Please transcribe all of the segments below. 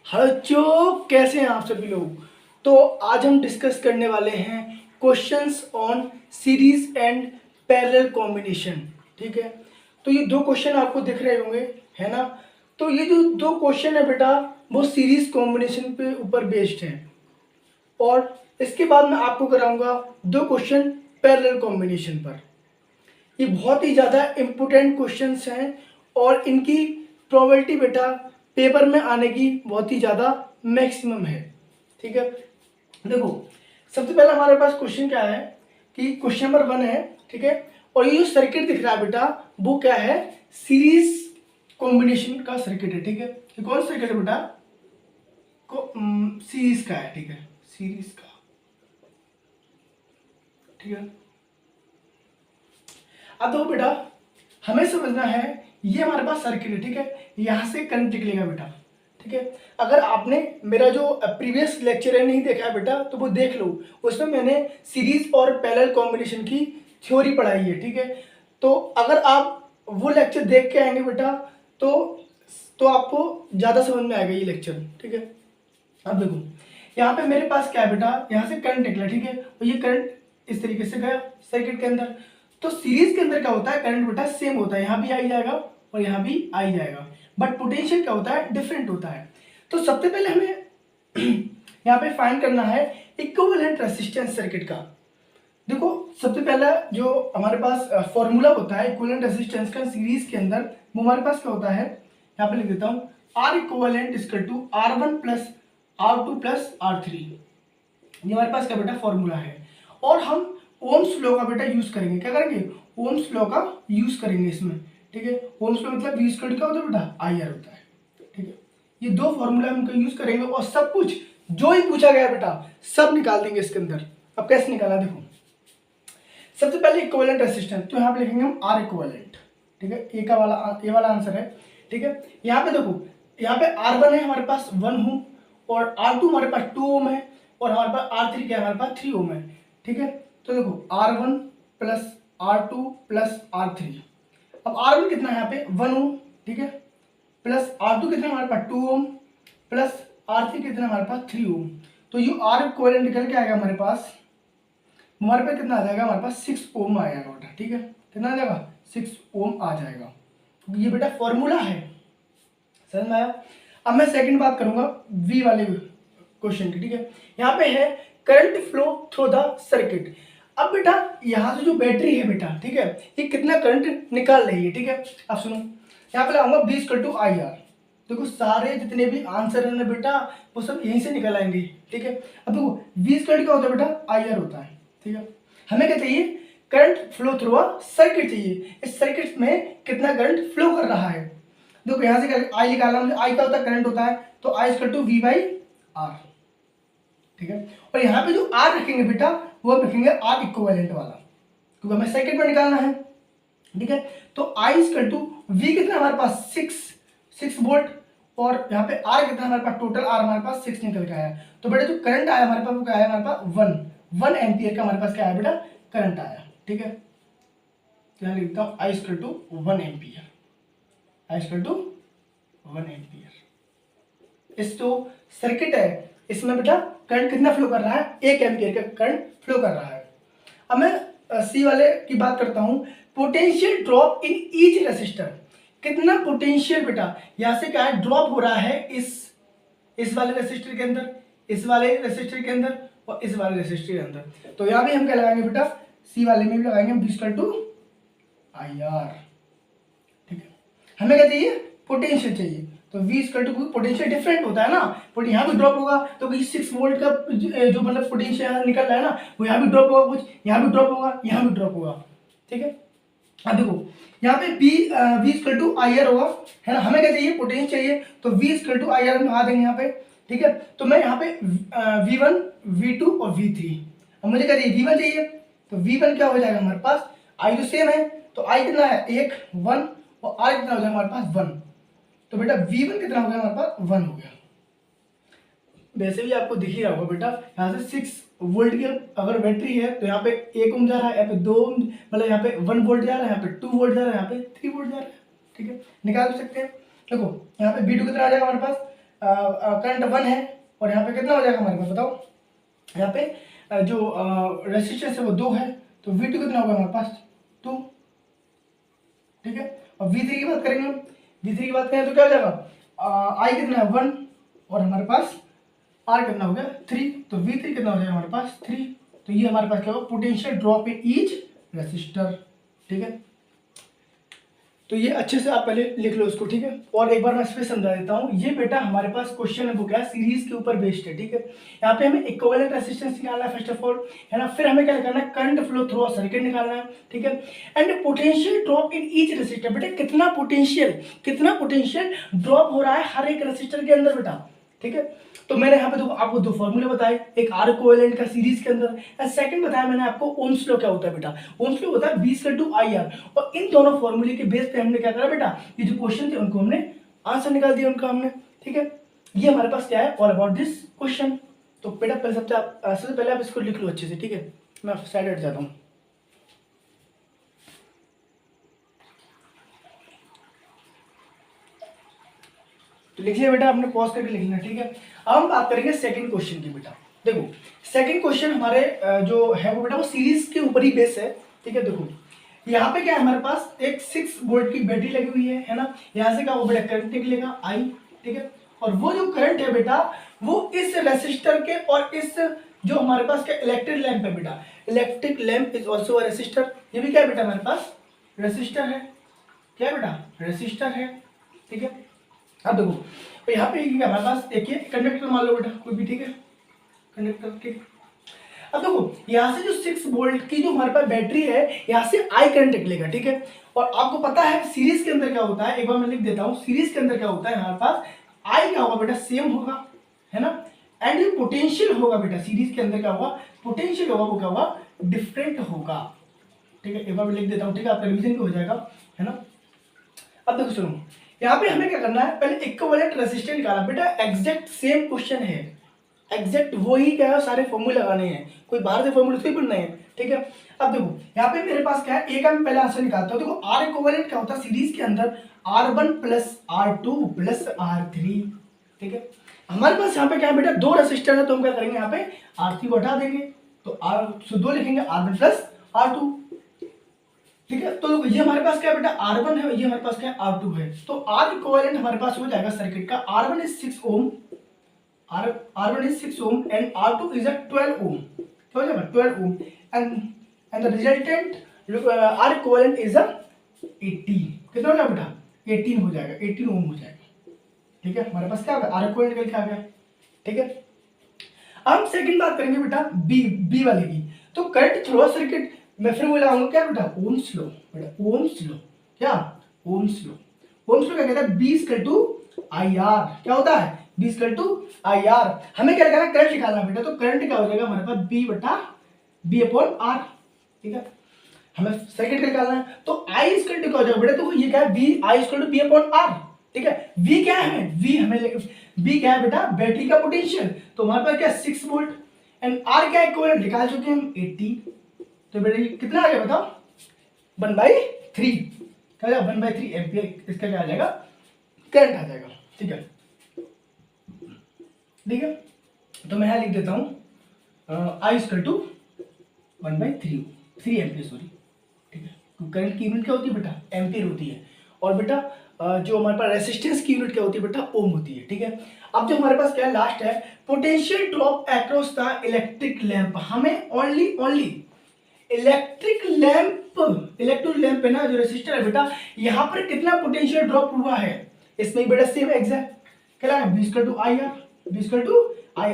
Hello बच्चों, कैसे हैं आप सभी लोग। तो आज हम डिस्कस करने वाले हैं questions on series and parallel combination. ठीक है, तो ये दो क्वेश्चन आपको दिख रहे होंगे, है ना। तो ये जो दो क्वेश्चन है बेटा, वो सीरीज कॉम्बिनेशन पे ऊपर बेस्ड है, और इसके बाद मैं आपको कराऊंगा दो क्वेश्चन पैरेलल कॉम्बिनेशन पर। ये बहुत ही ज़्यादा इम्पोर्टेंट क्वेश्चंस हैं और इनकी प्रोबेबिलिटी बेटा पेपर में आने की बहुत ही ज़्यादा मैक्सिमम है। ठीक है, देखो सबसे पहले हमारे पास क्वेश्चन क्या है कि क्वेश्चन नंबर 1 है। ठीक है, और ये जो सर्किट दिख रहा है बेटा, वो क्या है, सीरीज कॉम्बिनेशन का सर्किट है। ठीक है, ये कौन सा सर्किट है बेटा, सीरीज का है। ठीक है, सीरीज का। ठीक है, अब देखो बेटा, हमें समझना है ये हमारे पास सर्किट है। ठीक है, यहाँ से करंट निकलेगा बेटा। ठीक है, अगर आपने मेरा जो प्रीवियस लेक्चर है नहीं देखा है बेटा, तो वो देख लो, उसमें मैंने सीरीज और पैरेलल कॉम्बिनेशन की थ्योरी पढ़ाई है। ठीक है, तो अगर आप वो लेक्चर देख के आएंगे बेटा, तो आपको ज़्यादा समझ में आएगा ये लेक्चर। ठीक है, अब देखो यहाँ पे मेरे पास क्या है बेटा, यहाँ से करंट निकला। ठीक है, और ये करंट इस तरीके से गया सर्किट के अंदर। तो सीरीज के अंदर क्या होता है, करंट बेटा सेम होता है, यहाँ भी आई जाएगा और यहाँ भी आई जाएगा, बट पोटेंशियल क्या होता है, डिफरेंट होता है। तो सबसे पहले हमें यहाँ पे फाइंड करना है इक्विवेलेंट रेजिस्टेंस सर्किट का। देखो सबसे पहला जो हमारे पास फॉर्मूला होता है इक्विवेलेंट रेजिस्टेंस का सीरीज के अंदर, वो हमारे पास क्या होता है, यहाँ पे लिख देता हूँ, R equivalent equal to R1 plus R2 plus R3। ये हमारे पास क्या बेटा फॉर्मूला है, और हम ओम्स लॉ का बेटा यूज करेंगे। क्या करेंगे, ओम्स लॉ का यूज करेंगे इसमें। ठीक है, ओम्स लॉ मतलब V स्क्वायर क्या होता है बेटा, IR होता है। ठीक है, ये दो फॉर्मूला हम यूज करेंगे, और सब कुछ जो ही पूछा गया बेटा सब निकाल देंगे इसके अंदर। अब कैसे निकाला, देखो सबसे पहले इक्विवेलेंट रेजिस्टेंस, तो यहाँ पे लिखेंगे हम R इक्विवेलेंट। ठीक है, ए वाला आंसर है। ठीक है, यहाँ पे देखो, यहाँ पे R1 है हमारे पास 1 ओम, और R2 हमारे पास 2 ओम है, और हमारे पास R3 क्या है, हमारे पास 3 ओम है। ठीक है, तो देखो R1 plus R2 plus R3। अब R1 कितना है यहाँ पे 1 ओम। ठीक है, प्लस R2 कितना है हमारे पास 2 ओम, प्लस R3 कितना है हमारे पास 3 ओम। तो ये R इक्विवेलेंट निकल के आएगा हमारे पास कितना आ जाएगा, हमारे पास 6 ओम आ जाएगा बेटा। ठीक है, कितना आ जाएगा, 6 ओम आ जाएगा, क्योंकि ये बेटा फॉर्मूला है। समझ में आया। अब मैं सेकंड बात करूंगा वी वाले क्वेश्चन की। ठीक है, यहाँ पे है current flow through the circuit. अब बेटा यहाँ से जो बैटरी है बेटा, ठीक है, ये कितना करंट निकाल रही है। ठीक है, अब सुनो, यहाँ पे लाऊंगा V इक्वल टू IR। देखो सारे जितने भी आंसर है ना बेटा, वो सब यहीं से निकल आएंगे। ठीक है, अब देखो V इक्वल क्या होता है बेटा, IR होता है। ठीक है, हमें क्या चाहिए, current flow through a circuit चाहिए, इस सर्किट में कितना करंट फ्लो कर रहा है। देखो यहाँ से आई निकालना, मुझे आई का होता है करंट होता है, तो I equal to V by R। ठीक है, और यहाँ पे जो R रखेंगे बेटा, वो रखेंगे R इक्विवेलेंट वाला, क्योंकि हमें सर्किट में निकालना है। ठीक है, तो I इक्वल टू V कितना हमारे पास 6 वोल्ट, और यहाँ पे R कितना हमारे पास, टोटल R हमारे पास 6 निकल के आया। तो बेटा जो करंट आया हमारे पास, वो क्या आया हमारे पास 1 एम्पियर का हमारे पास क्या आया बेटा, करंट आया। ठीक है, यहाँ लिखता हूँ I equal to 1 ampere, I equal to 1 ampere. इस जो सर्किट है इसमें बेटा करंट कितना फ्लो कर रहा है, 1 एम्पियर का करंट फ्लो कर रहा है। अब मैं सी वाले की बात करता हूँ, potential drop in each resistor. कितना पोटेंशियल बेटा यहाँ से क्या है, ड्रॉप हो रहा है इस वाले रेसिस्टर के अंदर, इस वाले रेसिस्टर के अंदर, और इस वाले रेसिस्टर के अंदर। तो यहाँ भी हम क्या लगाएंगे बेटा, सी वाले में भी लगाएंगे V इक्वल टू IR। ठीक है, हमें क्या चाहिए, पोटेंशियल चाहिए, तो V equal to, potential different होता है ना, बट यहाँ भी ड्रॉप होगा, तो 6 वोल्ट का जो मतलब पोटेंशियल निकल रहा है ना, वो यहाँ भी ड्रॉप होगा, कुछ यहाँ भी ड्रॉप होगा, यहाँ भी ड्रॉप होगा। ठीक है, अब देखो यहाँ पे V इक्वल टू IR होगा, है ना, हमें क्या चाहिए, पोटेंशियल चाहिए, तो V इक्वल टू IR हम लगा देंगे यहाँ पे। ठीक है, तो मैं यहाँ पे V1 V2 और V3, अब मुझे क्या चाहिए, V1 चाहिए, तो V1 क्या हो जाएगा हमारे पास, I तो सेम है, तो I कितना है 1 और R कितना हो जाएगा हमारे पास 1, तो बेटा V1 कितना हो गया हमारे पास 1 हो गया। वैसे भी आपको दिख ही रहा होगा बेटा, यहाँ से 6 वोल्ट की अगर बैटरी है, तो यहाँ पे 1 ओम जा रहा है, यहाँ पे 2 ओम, मतलब यहाँ पे 1 वोल्ट जा रहा है, यहाँ पे 2 वोल्ट जा रहा है, यहाँ पे 3 वोल्ट जा रहा है। ठीक है, निकाल सकते हैं। देखो यहाँ पे V2 कितना आ जाएगा हमारे पास, करंट 1 है और यहाँ पे कितना हो जाएगा हमारे पास बताओ। यहाँ पे जो रेजिस्टेंस है वो 2 है, तो V2 कितना होगा हमारे पास 2, ठीक है। और V3 की बात करेंगे, V3 की बात करें तो क्या हो जाएगा, I कितना है 1 और हमारे पास R कितना हो गया 3, तो V3 कितना हो जाएगा हमारे पास 3। तो ये हमारे पास क्या होगा, potential drop in each resistor, ठीक है। तो ये अच्छे से आप पहले लिख लो इसको, ठीक है। और एक बार मैं इस पर समझा देता हूँ। ये बेटा हमारे पास क्वेश्चन बुक है, सीरीज के ऊपर बेस्ड है, ठीक है। यहाँ पे हमें इक्विवेलेंट रेजिस्टेंस निकालना है फर्स्ट ऑफ ऑल, है ना। फिर हमें क्या निकालना है, current flow through a circuit निकालना है, ठीक है। And potential drop in each resistor, बेटा कितना पोटेंशियल ड्रॉप हो रहा है हर एक रेजिस्टर के अंदर बेटा, ठीक है। तो मैंने यहाँ पे आपको दो फॉर्मूले बताए, एक आर कोवेलेंट का सीरीज के अंदर, एंड सेकंड बताया मैंने आपको ओम्स लॉ क्या होता है बेटा। ओम्स लॉ होता है V/IR, और इन दोनों फॉर्मूले के बेस पे हमने क्या करा बेटा, ये जो क्वेश्चन थे उनको हमने आंसर निकाल दिया उनका हमने, ठीक है। ये हमारे पास क्या है, ऑल अबाउट दिस क्वेश्चन। तो बेटा पहले सबसे पहले आप इसको लिख लो अच्छे से, ठीक है। मैं साइड हट जाता हूँ। तो लिख लिया बेटा, आपने पॉज करके लिखना, ठीक है। अब हम बात करेंगे सेकंड क्वेश्चन की बेटा। देखो सेकंड क्वेश्चन हमारे जो है वो बेटा वो सीरीज के ऊपर ही बेस है, ठीक है। देखो यहाँ पे क्या है, हमारे पास एक 6 वोल्ट की बैटरी लगी हुई है ना। यहाँ से क्या वो बेटा करंट निकलेगा I, ठीक है। और वो जो करंट है बेटा वो इस रेसिस्टर के और इस जो हमारे पास क्या इलेक्ट्रिक लैंप है बेटा, electric lamp is also a resistor. ये भी क्या है बेटा हमारे पास रेसिस्टर है, क्या बेटा रेसिस्टर है, ठीक है। अब देखो तो यहाँ पे हमारे पास देखिए कंडक्टर मान लो बेटा कोई भी, ठीक है, कंडक्टर, ठीक। अब देखो यहाँ से जो 6 वोल्ट की जो हमारे पास बैटरी है, यहाँ से I करंट निकलेगा, ठीक है। और आपको पता है सीरीज के अंदर क्या होता है, एक बार मैं लिख देता हूँ। सीरीज के अंदर क्या होता है, हमारे पास I क्या होगा बेटा सेम होगा, है ना। एंड ये पोटेंशियल होगा बेटा, सीरीज के अंदर क्या होगा पोटेंशियल होगा, वो क्या होगा डिफरेंट होगा, ठीक है। एक बार मैं लिख देता हूँ, ठीक है, आपका रिविजन भी हो जाएगा, है ना। अब देखो सुनो, यहाँ पे हमें क्या करना है, पहले इक्विवेलेंट रेजिस्टेंस निकालना बेटा। एग्जैक्ट सेम क्वेश्चन है, एग्जैक्ट वही क्या है, सारे फॉर्मूले लगाने हैं, कोई बाहर से फॉर्मूले थोड़ी पढ़ना है, ठीक है। अब देखो यहाँ पे मेरे पास क्या है, एक मैं पहले आंसर निकालता हूँ। देखो आर इक्विवेलेंट क्या होता है सीरीज के अंदर, R1 plus R2 plus R3, ठीक है। हमारे पास यहाँ पे क्या है बेटा, 2 रेसिस्टर है, तो हम क्या करेंगे यहाँ पे R3 को हटा देंगे, तो R2 लिखेंगे, R1 प्लस R2, ठीक है। तो ये हमारे पास क्या है बेटा R1 है, ये हमारे पास क्या है R2 है। तो R इक्विवेलेंट हमारे पास हो जाएगा सर्किट का, R1 is 6 ohm, R1 is 6 ohm and R2 is a 12 ohm, क्या हो जाएगा 12 ohm, and the resultant R equivalent is a 18, कितना हो जाएगा बेटा 18 हो जाएगा, 18 ओम हो जाएगा, ठीक है। हमारे पास क्या होगा R equivalent निकल के आ गया, ठीक है। अब हम सेकंड बात करेंगे बेटा बी वाले की। तो करंट थ्रू सर्किट मैं फिर वो लगाऊंगा क्या बेटा ओम्स लॉ, बेटा ओम्स लॉ, क्या ओम्स लॉ। ओम्स लॉ क्या कहता है, B/IR, क्या होता है B/IR। हमें क्या करना है करंट निकालना बेटा, तो करंट क्या हो जाएगा हमारे पास B/B/R, ठीक है। हमें सर्किट निकालना है, तो I इक्वल टू क्या हो जाएगा बेटा, तो ये क्या है I इक्वल टू B/R, ठीक है। V क्या है, V क्या है बेटा बैटरी का पोटेंशियल, तो हमारे पास क्या 6 वोल्ट, एंड R क्या इक्वल निकाल चुके हैं हम 80, तो बेटा ये कितना आ गया बताओ 1/3, क्या हो जाएगा 1/3 एम्पियर, इसका क्या आ जाएगा करंट आ जाएगा, ठीक है, ठीक है। तो मैं यहाँ लिख देता हूँ I equal to 1/3 ampere, sorry, ठीक है। तो करंट की यूनिट क्या होती है बेटा एम्पियर होती है, और बेटा जो हमारे पास रेसिस्टेंस की यूनिट क्या होती है बेटा ओम होती है, ठीक है। अब जो हमारे पास क्या है लास्ट है potential drop across the electric lamp. हमें ओनली इलेक्ट्रिक लैंप है ना जो रेसिस्टर है बेटा, यहाँ पर कितना पोटेंशियल ड्रॉप हुआ है, इसमें बेटा सेम एग्जैक्ट क्या है B/IR।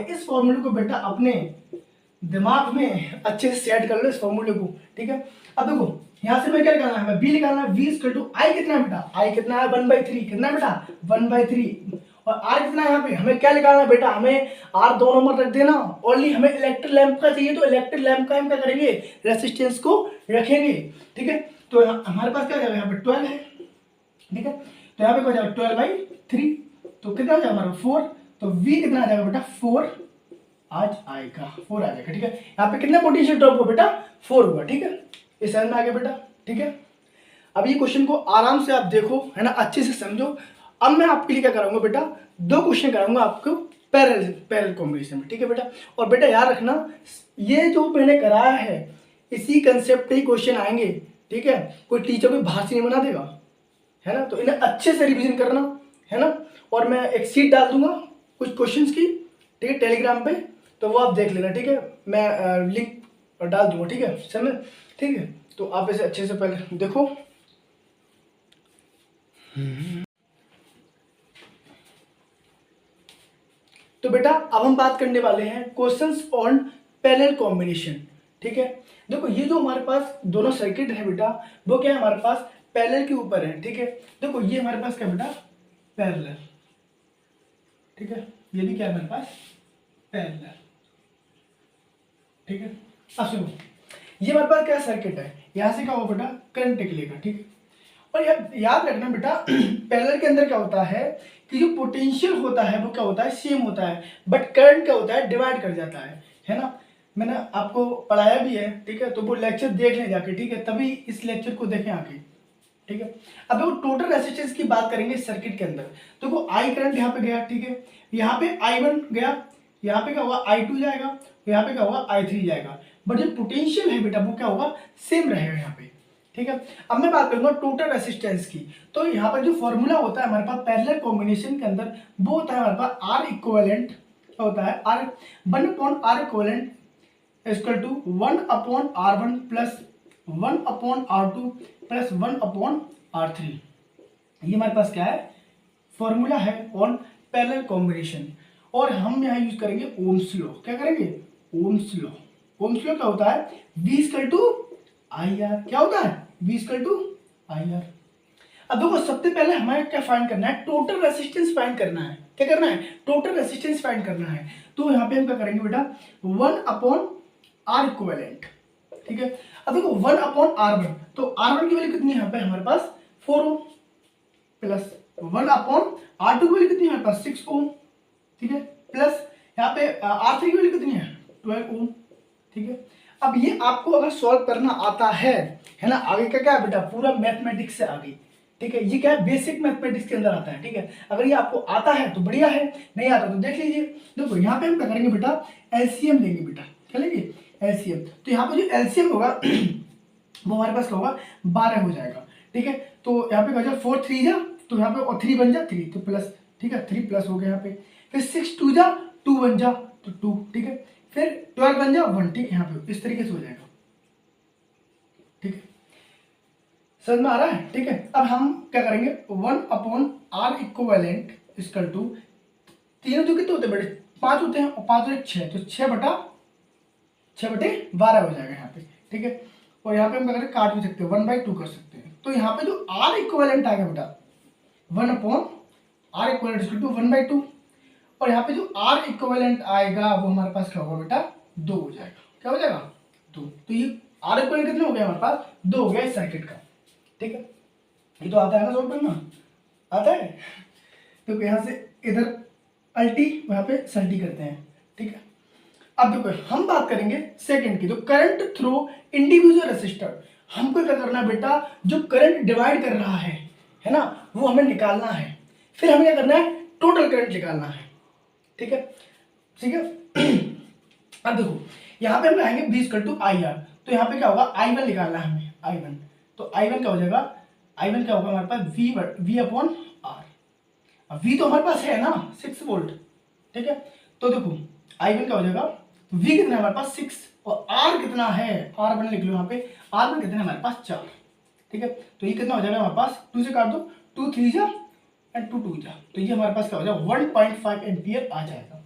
इस फॉर्मूले को बेटा अपने दिमाग में अच्छे से सेट कर लो इस फॉर्मूले को, ठीक है। अब देखो यहाँ से मैं क्या निकालना है, हमें B निकालना है, V/I कितना है बेटा, I कितना है 1/3, कितना है बेटा 1/3, और R कितना है यहाँ पे, हमें क्या निकालना है बेटा, हमें R 2 नंबर रख देना, ओनली हमें इलेक्ट्रिक लैंप का चाहिए, तो इलेक्ट्रिक लैंप का हम क्या करेंगे रेसिस्टेंस को रखेंगे, ठीक है। तो हमारे पास क्या जाएगा यहाँ पे 12 है, ठीक है। तो यहाँ पे क्या जाएगा 12/3, तो कितना आ जाएगा हमारा 4, तो V कितना आ जाएगा बेटा 4 आज आएगा, 4 आ जाएगा, ठीक है। यहाँ पे कितना पोटेंशियल ड्रॉप होगा बेटा 4 होगा, ठीक है। ये समझ में आ गया बेटा, ठीक है। अब ये क्वेश्चन को आराम से आप देखो, है ना, अच्छे से समझो। अब मैं आपके लिए क्या कराऊंगा बेटा, 2 क्वेश्चन कराऊंगा आपको पैरेलल कॉम्बिनेशन में, ठीक है बेटा। और बेटा याद रखना, ये जो मैंने कराया है इसी कंसेप्ट पे ही क्वेश्चन आएंगे, ठीक है। कोई टीचर कोई बाहर से नहीं बना देगा, है ना। तो इन्हें अच्छे से रिवीजन करना, है ना। और मैं एक शीट डाल दूंगा कुछ क्वेश्चंस की, ठीक है, टेलीग्राम पे, तो वो आप देख लेना, ठीक है। मैं लिंक डाल दूंगा, ठीक है सर में, ठीक है। तो आप इसे अच्छे से पहले देखो। तो बेटा अब हम बात करने वाले हैं क्वेश्चंस ऑन पैरेलल कॉम्बिनेशन, ठीक है। देखो ये जो हमारे पास दोनों सर्किट है बेटा, वो क्या है हमारे पास पैरेलल के ऊपर है, ठीक है। देखो ये हमारे पास क्या बेटा, पैरेलल, ठीक है। ये भी क्या है हमारे पास, पैरेलल, ठीक है। अब सुनो, ये हमारे पास क्या सर्किट है, यहां से क्या होगा बेटा, करंट निकलेगा, ठीक है। और याद रखना बेटा पैरेलल के अंदर क्या होता है कि जो पोटेंशियल होता है वो क्या होता है, सेम होता है, बट करंट क्या होता है, डिवाइड कर जाता है ना। मैंने आपको पढ़ाया भी है, ठीक है। तो वो लेक्चर देख लें जाके, ठीक है, तभी इस लेक्चर को देखें आके, ठीक है। अब देखो टोटल रेजिस्टेंस की बात करेंगे सर्किट के अंदर, तो वो आई करंट यहाँ पे गया, ठीक है। यहाँ पे I1 गया, यहाँ पे क्या होगा I2 जाएगा, यहाँ पे क्या होगा I3 जाएगा, बट जो पोटेंशियल है बेटा वो क्या होगा, सेम रहेगा यहाँ पे, ठीक है। अब मैं बात करूंगा टोटल रेसिस्टेंस की, तो यहाँ पर जो फॉर्मूला होता है हमारे पास पैरेलल कॉम्बिनेशन के अंदर, वो होता है हमारे पास आर इक्विवेलेंट, क्या होता है, R 1/R equivalent equal to 1/R1 plus 1/R2 plus 1/R3। ये हमारे पास क्या है, फॉर्मूला है ऑन पैरेलल कॉम्बिनेशन। और हम यहाँ यूज करेंगे ओम्स लॉ, क्या करेंगे, ओम्स लॉ। ओम्स लॉ क्या होता है, V इक्वल टू IR, क्या होता है, V इक्वल टू IR। अब देखो सबसे पहले हमें क्या फाइंड करना है, टोटल रेसिस्टेंस फाइंड करना है, क्या करना है, टोटल रेसिस्टेंस फाइंड करना है। तो यहाँ पे हम क्या करेंगे बेटा, 1/R इक्विवेलेंट, ठीक है। अब देखो 1/R1, तो R1 की वैल्यू कितनी है यहाँ पे हमारे पास 4 ओम, प्लस 1/R2 की वैल्यू कितनी है हमारे पास 6 ओम, ठीक है, प्लस यहाँ पे R3 की वैल्यू कितनी है 12 ओम, ठीक है। अब ये आपको अगर सॉल्व करना आता है ना, आगे का क्या है बेटा, पूरा मैथमेटिक्स से आगे, ठीक है। ये क्या है, बेसिक मैथमेटिक्स के अंदर आता है, ठीक है। अगर ये आपको आता है तो बढ़िया है, नहीं आता तो देख लीजिए। देखो यहाँ पे हम क्या करेंगे बेटा, एलसीएम लेंगे बेटा, क्या लेंगे, एलसीएम। तो यहाँ पे जो एलसीएम होगा वो हमारे पास क्या होगा, 12 हो जाएगा, ठीक है। तो यहाँ पे क्या 4 3 जा, तो यहाँ पे और 3 बन जा 3, तो प्लस, ठीक है, 3 प्लस हो गया यहाँ पे। फिर 6 2 जा, 2 बन जा तो 2, ठीक है। फिर 12 बन जा 1, ठीक है, यहाँ पे इस तरीके से हो जाएगा, ठीक है। समझ में आ रहा है, ठीक है। अब हम क्या करेंगे, 1/R इक्विवेलेंट इक्वल टू, तीनों तो कितने होते हैं बड़े, 5 होते हैं, और 5 और 1 6, तो 6/12 हो जाएगा यहाँ पे, ठीक है। और यहाँ पे हम क्या करें, काट भी सकते हैं, 1/2 कर सकते हैं। तो यहाँ पे जो R इक्विवेलेंट आएगा बेटा, 1/R इक्विवेलेंट इक्वल टू 1/2, और यहाँ पे जो R इक्विवेलेंट आएगा वो हमारे पास क्या होगा बेटा, 2 हो जाएगा, क्या हो जाएगा 2। तो ये R इक्विवेलेंट कितने हो गया हमारे पास, 2 हो गया इस सर्किट का, ठीक है। ये तो आता है ना सॉल्व करना, आता है। तो यहाँ से इधर अल्टी, वहां पे सल्टी करते हैं, ठीक है। अब देखो हम बात करेंगे सेकंड की, तो करंट थ्रू इंडिविजुअल रेसिस्टर। हमको क्या करना है बेटा, जो करंट डिवाइड कर रहा है ना, वो हमें निकालना है। फिर हमें क्या करना है, टोटल करंट निकालना है, ठीक है, ठीक है। अब देखो यहाँ पे हम आएंगे V इक्वल टू IR, तो यहाँ पे क्या होगा, I1 निकालना है हमें, I1। तो I1 क्या हो जाएगा, I1 क्या होगा हमारे पास, V/R। अब V तो हमारे पास है ना 6 वोल्ट, ठीक है। तो देखो I1 क्या हो जाएगा, V कितना है हमारे पास 6, और R कितना है, R1 लिख लो यहाँ पे, R1 कितना है हमारे पास 4, ठीक है। तो ये कितना हो जाएगा हमारे पास, 2 से काट दो, 2 3 जा एंड 2 2 जा, तो ये हमारे पास क्या हो जाएगा 1.5 एम्पियर आ जाएगा।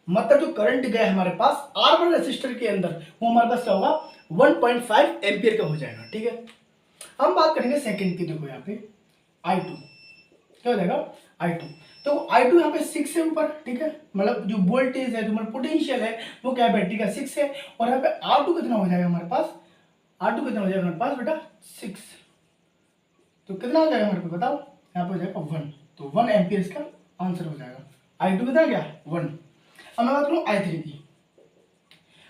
मतलब जो करंट गया है हमारे पास R1 रेसिस्टर के अंदर, वो हमारे पास क्या होगा 1.5 एम्पियर का हो जाएगा, ठीक है। हम बात करेंगे सेकंड की, देखो यहाँ पे I2 क्या हो जाएगा, I2। तो I2 यहाँ पे 6 है ऊपर, ठीक है, मतलब जो वोल्टेज है, जो मतलब पोटेंशियल है वो क्या है, बैटरी का 6 है। और यहाँ पे R2 कितना हो जाएगा हमारे पास, R2 कितना हो जाएगा हमारे पास बेटा 6, तो कितना हो जाएगा हमारे पास बताओ, यहाँ पे हो जाएगा 1, तो 1 एम्पियर इसका आंसर हो जाएगा। I2 कितना गया 1। अब मैं बात करूँ I3 की,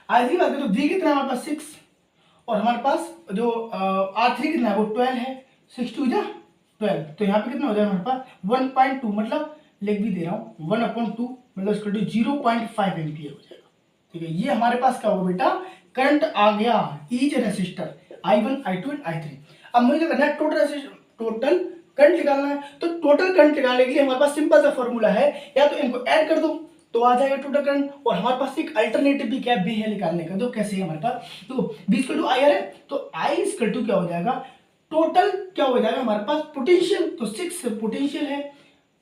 I3 बात करें तो V कितना है हमारे पास 6, और हमारे पास जो R3 कितना है वो 12 है, 6 2 जा 12, तो यहाँ पे कितना हो जाएगा हमारे पास 1.2, मतलब लिख भी दे रहा हूँ 1/2 मतलब इसका 0.5 एम्पियर हो जाएगा। ठीक है, ये हमारे पास क्या होगा बेटा, करंट आ गया each resistor I1 I2 and I3। अब मुझे करना है टोटल करंट निकालना है, तो टोटल करंट निकालने के लिए हमारे पास सिंपल सा फॉर्मूला है, या तो इनको ऐड कर दो तो आ जाएगा टोटल करंट, और हमारे पास एक अल्टरनेटिव भी क्या भी है निकालने का। तो कैसे है हमारे पास, तो V = IR है, तो I = क्या हो जाएगा, टोटल क्या हो जाएगा हमारे पास पोटेंशियल, तो 6 पोटेंशियल है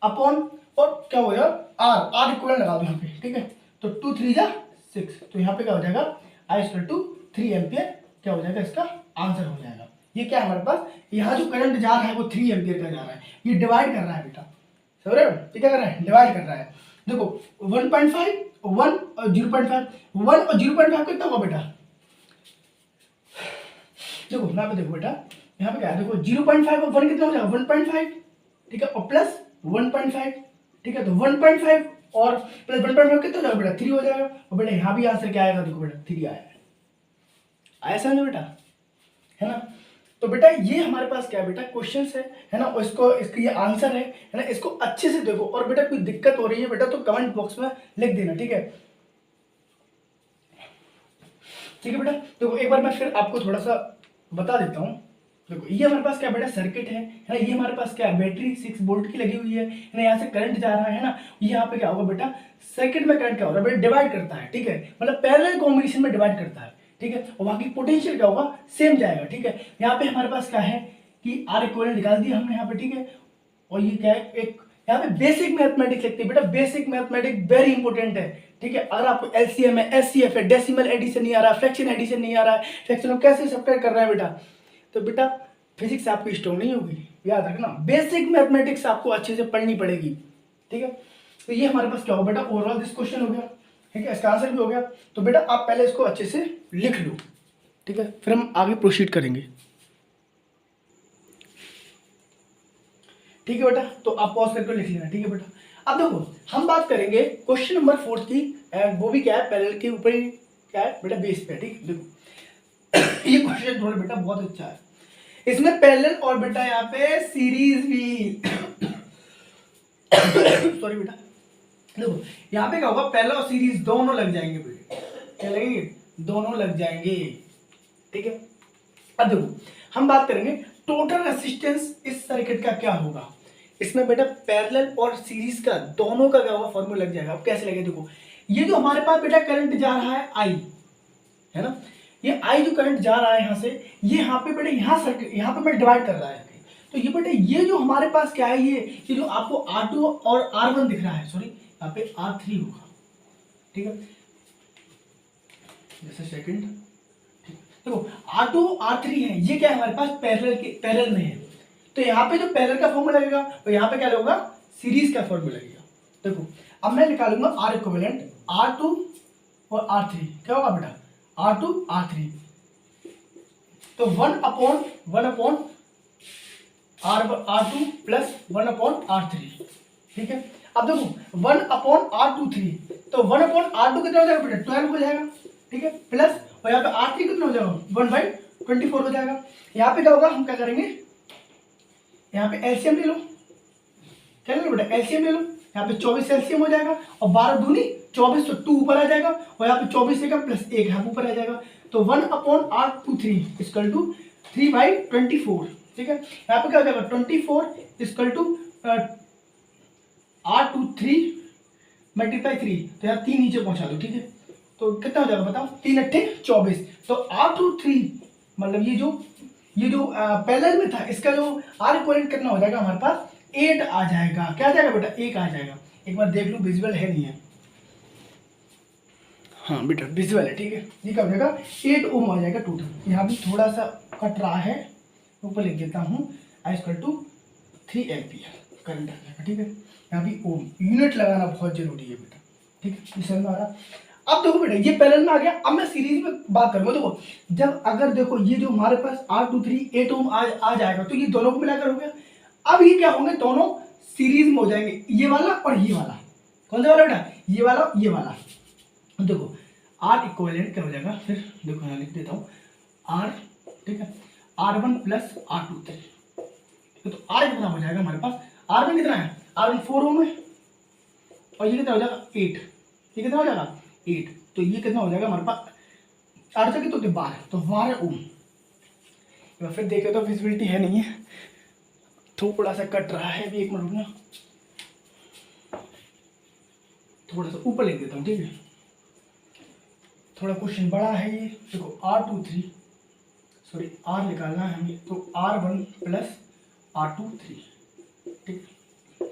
अपॉन, और क्या हो जाएगा R इक्वल लगा दो यहाँ पे। ठीक है, तो 2 3 जा 6, तो यहाँ पे क्या हो जाएगा I = 3 एम्पियर क्या हो जाएगा, इसका आंसर हो जाएगा। ये क्या है हमारे पास, यहाँ जो करंट जा रहा है वो 3 एम्पियर का जा रहा है, ये डिवाइड कर रहा है बेटा, समझ रहे हो, ये क्या कर रहा है, डिवाइड कर रहा है। देखो 1.5 1 और 0.5, 1 और 0.5 कितना होगा बेटा, देखो यहाँ पे देखो बेटा, यहाँ पे क्या है, देखो 0.5 और 1 कितना हो जाएगा 1.5, ठीक है, और प्लस 1.5, ठीक है, तो 1.5 और प्लस 1.5 कितना हो जाएगा बेटा 3 हो जाएगा, और बेटा यहाँ भी आंसर क्या आएगा, देखो बेटा 3 आया समझो बेटा, है ना। तो बेटा ये हमारे पास क्या है बेटा, क्वेश्चंस है ना, और इसका ये आंसर है ना, इसको अच्छे से देखो, और बेटा कोई दिक्कत हो रही है बेटा तो कमेंट बॉक्स में लिख देना, ठीक है बेटा। देखो एक बार मैं फिर आपको थोड़ा सा बता देता हूँ। देखो ये हमारे पास क्या बेटा सर्किट है ना, ये हमारे पास क्या बैटरी 6 वोल्ट की लगी हुई है ना, यहाँ से करंट जा रहा है ना, ये यहाँ पे क्या होगा बेटा, सर्किट में करंट क्या हो रहा है बेटा, डिवाइड करता है, ठीक है, मतलब पैरेलल कॉम्बिनेशन में डिवाइड करता है, ठीक है, और वहाँ की पोटेंशियल क्या होगा, सेम जाएगा, ठीक है। यहाँ पे हमारे पास क्या है कि R इक्वल निकाल दिया हमने यहाँ पे, ठीक है, और ये क्या है, एक यहाँ पे बेसिक मैथमेटिक्स लिखते हैं बेटा, बेसिक मैथमेटिक्स वेरी इंपॉर्टेंट है, ठीक है। अगर आपको एलसीएम है, एचसीएफ है, डेसिमल एडिशन नहीं आ रहा है, फ्रैक्शन एडिशन नहीं आ रहा है, फ्रैक्शन कैसे सब्ट्रैक्ट कर रहा है बेटा, तो बेटा फिजिक्स आपकी स्ट्रॉन्ग नहीं होगी, याद रखना, बेसिक मैथमेटिक्स आपको अच्छे से पढ़नी पड़ेगी, ठीक है। तो ये हमारे पास क्या होगा बेटा, ओवरऑल दिस क्वेश्चन हो गया, ठीक है, इसका आंसर भी हो गया। तो बेटा आप पहले इसको अच्छे से लिख लो, ठीक है, फिर हम आगे प्रोसीड करेंगे, ठीक है बेटा। तो आप पॉज करके लिख लेना, ठीक है बेटा। अब देखो हम बात करेंगे क्वेश्चन नंबर 4 की, वो भी क्या है पैरेलल के ऊपर ही क्या है बेटा बेस पे, ठीक है। देखो ये क्वेश्चन थोड़ा बेटा बहुत अच्छा है, इसमें पैरेलल और बेटा यहाँ पे सीरीज भी सॉरी बेटा, देखो यहाँ पे क्या होगा, पैरेलल और सीरीज दोनों लग जाएंगे बेटे, क्या लगेंगे, दोनों लग जाएंगे, ठीक है। अब देखो हम बात करेंगे टोटल रेसिस्टेंस इस सर्किट का क्या होगा, इसमें बेटा पैरेलल और सीरीज का दोनों का क्या होगा फॉर्मूला लग जाएगा। अब कैसे लगेगा, देखो ये जो हमारे पास बेटा करंट जा रहा है आई, है ना, ये आई जो करंट जा रहा है यहाँ से, ये यहाँ पे बेटा यहाँ सर्किट यहाँ पे मैं डिवाइड कर रहा है, तो ये बेटा ये जो हमारे पास क्या है, ये जो आपको R2 और R1 दिख रहा है, सॉरी यहाँ पे R3 होगा, ठीक है, जैसे सेकंड, देखो R2 R3 है, ये क्या है हमारे पास पैरेलल में है, तो यहाँ पे जो पैरेलल का फॉर्मूला लगेगा तो यहाँ पे क्या होगा, सीरीज का फॉर्मूला लगेगा। देखो अब मैं निकालूंगा R इक्विवेलेंट R2 और R3, क्या होगा बेटा R2 R3, तो 1/1/R2 प्लस 1/R3, ठीक है। अब देखो 1/R23, तो 1/R2 कितना हो जाएगा बेटा 12 हो जाएगा, ठीक है, प्लस और यहाँ पे R3 कितना हो जाएगा 1/24 हो जाएगा। यहाँ पे क्या होगा, हम क्या करेंगे, यहाँ पे एलसीएम ले लो, क्या ले लो बेटा एलसीएम ले लो, यहाँ पे 24 एलसीएम हो जाएगा, और 12 दूनी 24, तो 2 ऊपर आ जाएगा, और यहाँ पे 24 से प्लस 1 यहाँ ऊपर आ जाएगा, तो 1/R23 इक्वल टू 3/24, ठीक है। यहाँ पे क्या हो जाएगा 24 इक्वल टू R23 मल्टीप्लाई 3, तो यहाँ 3 नीचे पहुंचा दो, ठीक है, तो कितना हो जाएगा बताओ 3 8 24, तो R23 मतलब ये जो पैरेलल में था इसका जो R इक्विवेलेंट कितना हो जाएगा हमारे पास 8 आ जाएगा, क्या आ जाएगा बेटा 1 आ जाएगा। एक बार देख लो विजुअल है नहीं है, हाँ बेटा विजुअल है, ठीक है, ये क्या हो जाएगा 8 ओम आ जाएगा टोटल। यहाँ भी थोड़ा सा कट रहा है, ऊपर लिख देता हूँ I = 3 एम्पियर करंट आ जाएगा, ठीक है। यहाँ भी ओम यूनिट लगाना बहुत जरूरी है बेटा, ठीक है, समझ में आ रहा। अब देखो बेटा ये पैरेलल में आ गया, अब मैं सीरीज में बात करूंगा। देखो जब अगर देखो ये जो हमारे पास R23 8 ओम आ जाएगा, तो ये दोनों को मिलाकर हो गया। अब ये क्या होंगे, दोनों सीरीज में हो जाएंगे, ये वाला और ये वाला, कौन सा वाला बेटा ये वाला ये वाला। देखो R इक्विवेलेंट क्या हो जाएगा, फिर देखो यहाँ लिख देता हूँ R, ठीक है, R1 प्लस R23, तो आर कितना हो जाएगा हमारे पास, आर में कितना है, आर में 4 ओम है और ये कितना हो जाएगा 8, ये कितना हो जाएगा 8, तो ये कितना हो जाएगा हमारे पास 8 से कितना 12, तो 12 ओम। फिर देखे तो विजिबिलिटी है नहीं है, थोड़ा सा कट रहा है, अभी 1 मिनट रुकना, थोड़ा सा ऊपर लिख देता हूँ, ठीक है, थोड़ा क्वेश्चन बड़ा है ये। देखो R23 सॉरी R निकालना है हमें, तो R1 प्लस R23, ठीक,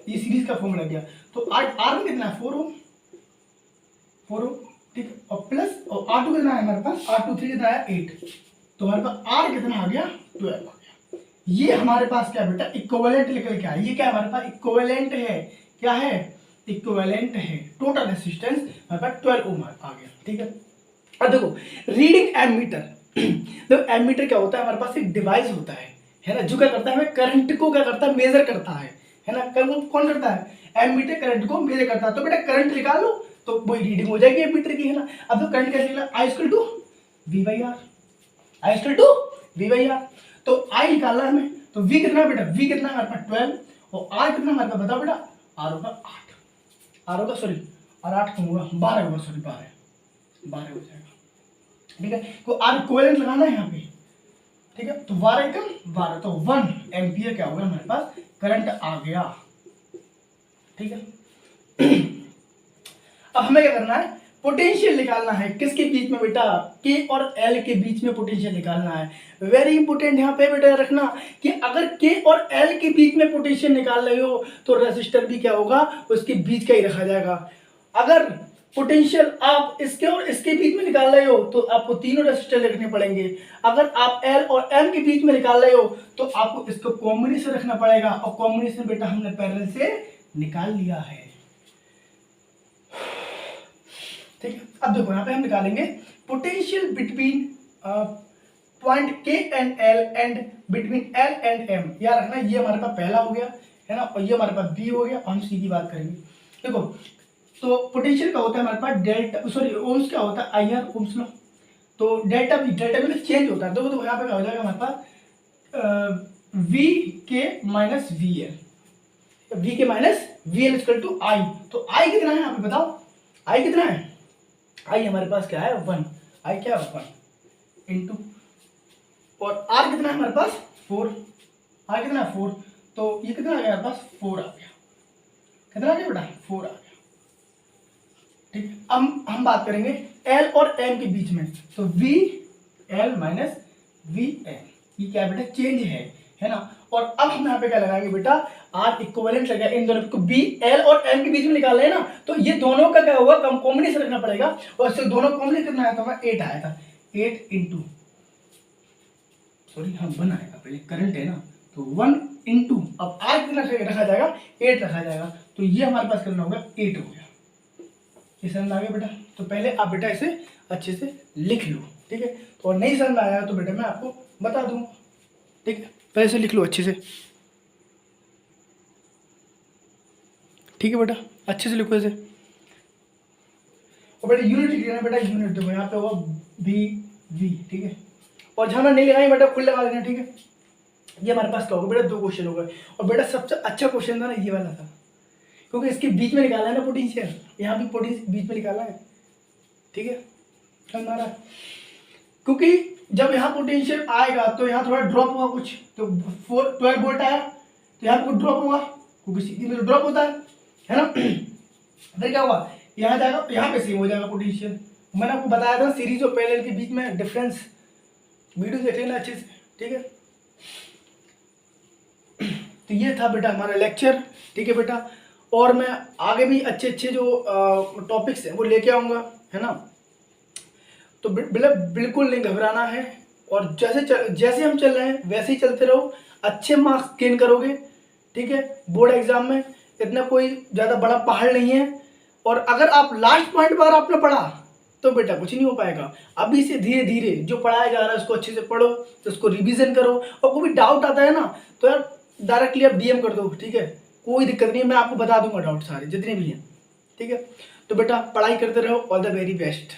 ये सीरीज का फॉर्मूला गया। तो R में कितना है 4 ओम, 4 ओम, ठीक, और प्लस और R2 कितना है हमारे पास, R23 कितना है 8, तो हमारे पास R कितना आ गया 12 आ गया। ये हमारे पास क्या बेटा इक्विवेलेंट निकल के आया, ये क्या हमारे पास इक्विवेलेंट है, क्या है इक्विवेलेंट है, टोटल रेसिस्टेंस हमारे पास 12 ओम आ गया, ठीक है। अब देखो रीडिंग एमीटर, देखो एमीटर क्या होता है, हमारे पास एक डिवाइस होता है ना, जो क्या करता है हमें करंट को क्या करता है मेजर करता है ना, कौन करता है एमीटर करंट को मेजर करता है। तो बेटा करंट निकाल लो तो वही रीडिंग हो जाएगी एमीटर की, है ना। अब तो करंट कैसे निकला, I equal to V by R, I equal to V by R, तो I निकालना है हमें, तो V कितना है बेटा, V कितना है हमारे पास 12 और R कितना हमारे पास बताओ बेटा, R होगा 8, R होगा सॉरी और 8 कम होगा 12 होगा सॉरी 12 हो जाएगा, ठीक है। तो R इक्विवेलेंट लगाना है यहाँ पे, ठीक है, तो 12 कम 12, तो 1 एम्पियर क्या होगा हमारे पास करंट आ गया, ठीक है। अब हमें क्या करना है, पोटेंशियल निकालना है, किसके बीच में बेटा, K और L के बीच में पोटेंशियल निकालना है। वेरी इंपॉर्टेंट यहाँ पे बेटा रखना कि अगर K और L के बीच में पोटेंशियल निकाल रहे हो तो रेसिस्टर भी क्या होगा उसके बीच का ही रखा जाएगा। अगर पोटेंशियल आप इसके और इसके बीच में निकाल रहे हो तो आपको तीनों रेसिस्टर लिखने पड़ेंगे। अगर आप L और M के बीच में निकाल रहे हो तो आपको इसको कॉम्बिनेशन रखना पड़ेगा, और कॉम्बिनेशन बेटा हमने पैरेलल से निकाल लिया है, ठीक है। अब देखो यहाँ पे हम निकालेंगे potential between point K and L and between L and M, याद रखना ये हमारे पास पहला हो गया है ना, और ये हमारे पास B हो गया, और हम C की बात करेंगे। देखो तो पोटेंशियल का होता है हमारे पास डेल्टा सॉरी ओम्स क्या होता है IR ओम्स लो, तो डेल्टा भी चेंज होता है। देखो यहाँ पे क्या हो जाएगा हमारे पास VK minus VL, VK minus VL equal to I, तो I कितना है यहाँ पे बताओ, I कितना है, I हमारे पास क्या है 1, I क्या है 1 इंटू, और R कितना है हमारे पास 4, R कितना है 4, तो ये कितना आ गया हमारे पास 4 आ गया, कितना आ गया बेटा 4 आ गया, ठीक। अब हम बात करेंगे L और M के बीच में, तो VL माइनस VN, ये क्या बेटा चेंज है ना। और अब हम यहाँ पे क्या लगाएंगे बेटा R इक्विवेलेंट लगा, इन दोनों को B L और M के बीच में निकाल रहे हैं ना, तो ये दोनों का क्या होगा कॉम्बिनेशन रखना पड़ेगा, और इससे दोनों कॉम्बिनेशन कितना आया था 8 आया था, 8 इंटू सॉरी हाँ 1 आएगा, पहले करंट है ना, तो 1 इंटू अब R कितना रखा जाएगा 8 रखा जाएगा, तो ये हमारे पास कितना होगा 8 हो गया, ये समझ आ गया बेटा। तो पहले आप बेटा इसे अच्छे से लिख लो, ठीक है, तो और नहीं समझ में आया तो बेटा मैं आपको बता दूंगा, ठीक है, पहले से लिख लो अच्छे से, ठीक है बेटा, अच्छे से लिखो इसे। और बेटा यूनिट लिख लेना बेटा, यूनिट देखो यहाँ पे होगा BV, ठीक है, और जहाँ नहीं लगाएंगे बेटा खुद लगा देना, ठीक है। ये हमारे पास क्या होगा बेटा 2 क्वेश्चन हो गए, और बेटा सबसे अच्छा क्वेश्चन था ना ये वाला था, क्योंकि इसके बीच में निकालना है ना पोटेंशियल, यहाँ भी पोटेंशियल बीच में निकालना है, ठीक है हमारा, क्योंकि जब यहाँ पोटेंशियल आएगा तो यहाँ थोड़ा ड्रॉप होगा कुछ, तो 12 वोल्ट आया तो यहाँ पे कुछ ड्रॉप होगा, क्योंकि सीधी में ड्रॉप होता है ना। फिर क्या होगा यहाँ जाएगा तो यहाँ पे सेम हो जाएगा पोटेंशियल। मैंने आपको बताया था सीरीज और पैरेलल के बीच में डिफरेंस, वीडियो देख लेना अच्छे से, ठीक है। तो ये था बेटा हमारा लेक्चर, ठीक है बेटा, और मैं आगे भी अच्छे अच्छे जो टॉपिक्स हैं वो लेके आऊँगा, है ना। तो बिल्कुल नहीं घबराना है, और जैसे हम चल रहे हैं वैसे ही चलते रहो, अच्छे मार्क्स गेन करोगे, ठीक है। बोर्ड एग्जाम में इतना कोई ज़्यादा बड़ा पहाड़ नहीं है, और अगर आप लास्ट पॉइंट पर आपने पढ़ा तो बेटा कुछ नहीं हो पाएगा। अभी से धीरे धीरे जो पढ़ाया जा रहा है उसको अच्छे से पढ़ो, तो उसको रिवीजन करो, और कोई भी डाउट आता है ना तो यार डायरेक्टली आप DM कर दो, ठीक है, कोई दिक्कत नहीं है, मैं आपको बता दूंगा डाउट सारे जितने भी हैं, ठीक है। तो बेटा पढ़ाई करते रहो, ऑल द वेरी बेस्ट।